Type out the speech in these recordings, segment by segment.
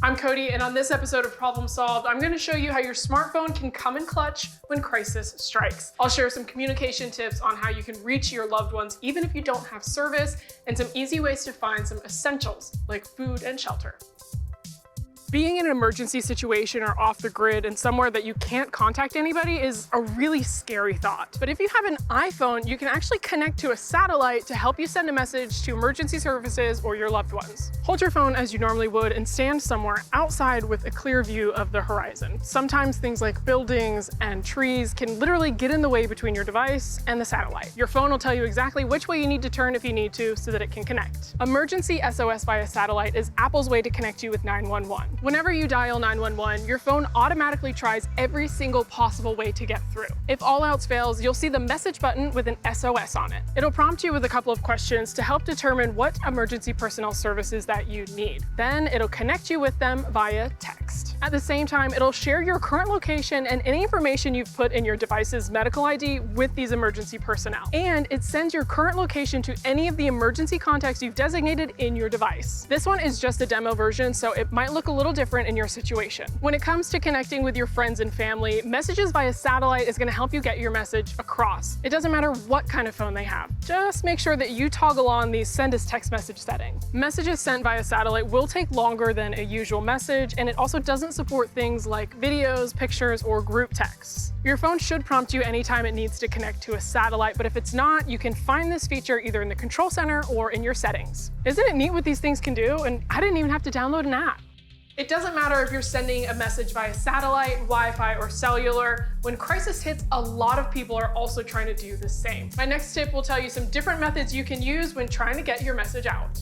I'm Cody, and on this episode of Problem Solved, I'm going to show you how your smartphone can come in clutch when crisis strikes. I'll share some communication tips on how you can reach your loved ones even if you don't have service, and some easy ways to find some essentials like food and shelter. Being in an emergency situation or off the grid and somewhere that you can't contact anybody is a really scary thought. But if you have an iPhone, you can actually connect to a satellite to help you send a message to emergency services or your loved ones. Hold your phone as you normally would and stand somewhere outside with a clear view of the horizon. Sometimes things like buildings and trees can literally get in the way between your device and the satellite. Your phone will tell you exactly which way you need to turn if you need to so that it can connect. Emergency SOS via satellite is Apple's way to connect you with 911. Whenever you dial 911, your phone automatically tries every single possible way to get through. If all else fails, you'll see the message button with an SOS on it. It'll prompt you with a couple of questions to help determine what emergency personnel services that you need. Then it'll connect you with them via text. At the same time, it'll share your current location and any information you've put in your device's medical ID with these emergency personnel. And it sends your current location to any of the emergency contacts you've designated in your device. This one is just a demo version, so it might look a little different in your situation. When it comes to connecting with your friends and family, messages via satellite is going to help you get your message across. It doesn't matter what kind of phone they have. Just make sure that you toggle on the send as text message setting. Messages sent via satellite will take longer than a usual message, and it also doesn't support things like videos, pictures, or group texts. Your phone should prompt you anytime it needs to connect to a satellite, but if it's not, you can find this feature either in the control center or in your settings. Isn't it neat what these things can do? And I didn't even have to download an app. It doesn't matter if you're sending a message via satellite, Wi-Fi, or cellular. When crisis hits, a lot of people are also trying to do the same. My next tip will tell you some different methods you can use when trying to get your message out.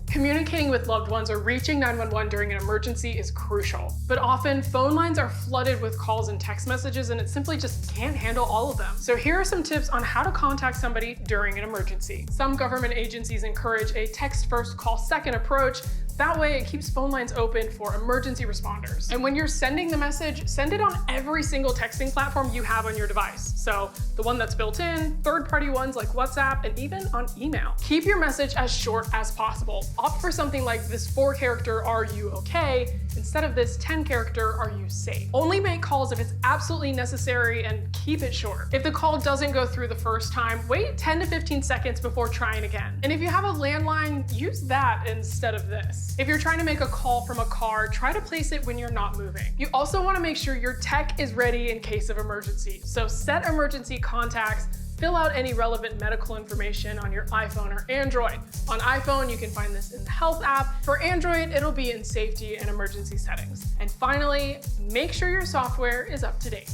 Communicating with loved ones or reaching 911 during an emergency is crucial, but often phone lines are flooded with calls and text messages and it simply just can't handle all of them. So here are some tips on how to contact somebody during an emergency. Some government agencies encourage a text first, call second approach. That way it keeps phone lines open for emergency responders. And when you're sending the message, send it on every single texting platform you have on your device. So the one that's built in, third-party ones like WhatsApp, and even on email. Keep your message as short as possible. Opt for something like this 4-character "Are you okay?" instead of this 10-character "Are you safe?" Only make calls if it's absolutely necessary and keep it short. If the call doesn't go through the first time, wait 10 to 15 seconds before trying again. And if you have a landline, use that instead of this. If you're trying to make a call from a car, try to place it when you're not moving. You also want to make sure your tech is ready in case of emergency. So set emergency contacts, fill out any relevant medical information on your iPhone or Android. On iPhone, you can find this in the Health app. For Android, it'll be in safety and emergency settings. And finally, make sure your software is up to date.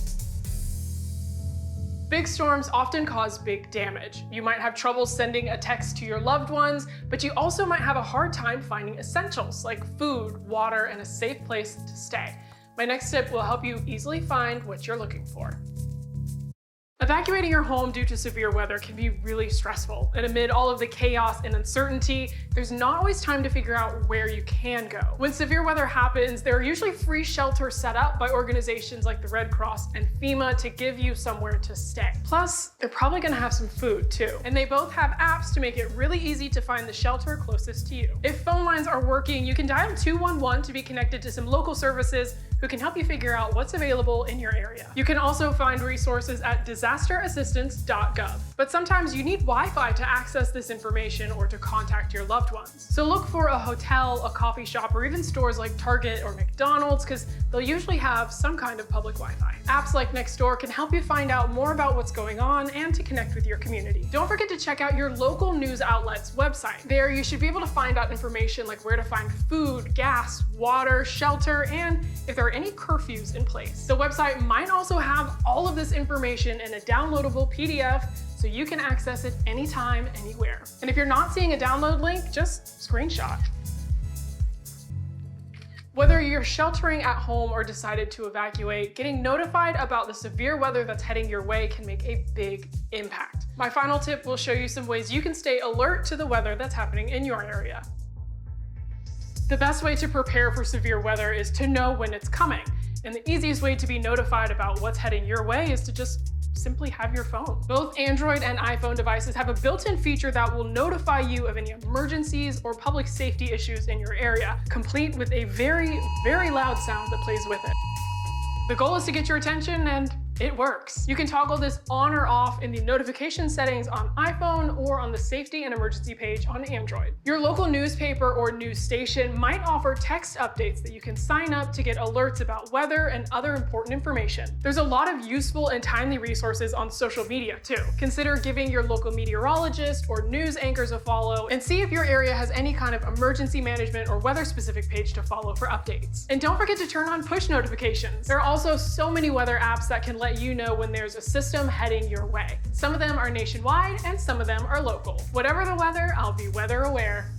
Big storms often cause big damage. You might have trouble sending a text to your loved ones, but you also might have a hard time finding essentials like food, water, and a safe place to stay. My next tip will help you easily find what you're looking for. Evacuating your home due to severe weather can be really stressful, and amid all of the chaos and uncertainty, there's not always time to figure out where you can go. When severe weather happens, there are usually free shelters set up by organizations like the Red Cross and FEMA to give you somewhere to stay. Plus, they're probably gonna have some food too, and they both have apps to make it really easy to find the shelter closest to you. If phone lines are working, you can dial 211 to be connected to some local services who can help you figure out what's available in your area. You can also find resources at disasterassistance.gov. But sometimes you need Wi-Fi to access this information or to contact your loved ones. So look for a hotel, a coffee shop, or even stores like Target or McDonald's, because they'll usually have some kind of public Wi-Fi. Apps like Nextdoor can help you find out more about what's going on and to connect with your community. Don't forget to check out your local news outlet's website. There you should be able to find out information like where to find food, gas, water, shelter, and if there are any curfews in place. The website might also have all of this information in a downloadable PDF so you can access it anytime, anywhere. And if you're not seeing a download link, just screenshot. Whether you're sheltering at home or decided to evacuate, getting notified about the severe weather that's heading your way can make a big impact. My final tip will show you some ways you can stay alert to the weather that's happening in your area. The best way to prepare for severe weather is to know when it's coming. And the easiest way to be notified about what's heading your way is to just simply have your phone. Both Android and iPhone devices have a built-in feature that will notify you of any emergencies or public safety issues in your area, complete with a very, very loud sound that plays with it. The goal is to get your attention, and it works. You can toggle this on or off in the notification settings on iPhone or on the safety and emergency page on Android. Your local newspaper or news station might offer text updates that you can sign up to get alerts about weather and other important information. There's a lot of useful and timely resources on social media too. Consider giving your local meteorologist or news anchors a follow and see if your area has any kind of emergency management or weather-specific page to follow for updates. And don't forget to turn on push notifications. There are also so many weather apps that can let you know when there's a system heading your way. Some of them are nationwide and some of them are local. Whatever the weather, I'll be weather aware.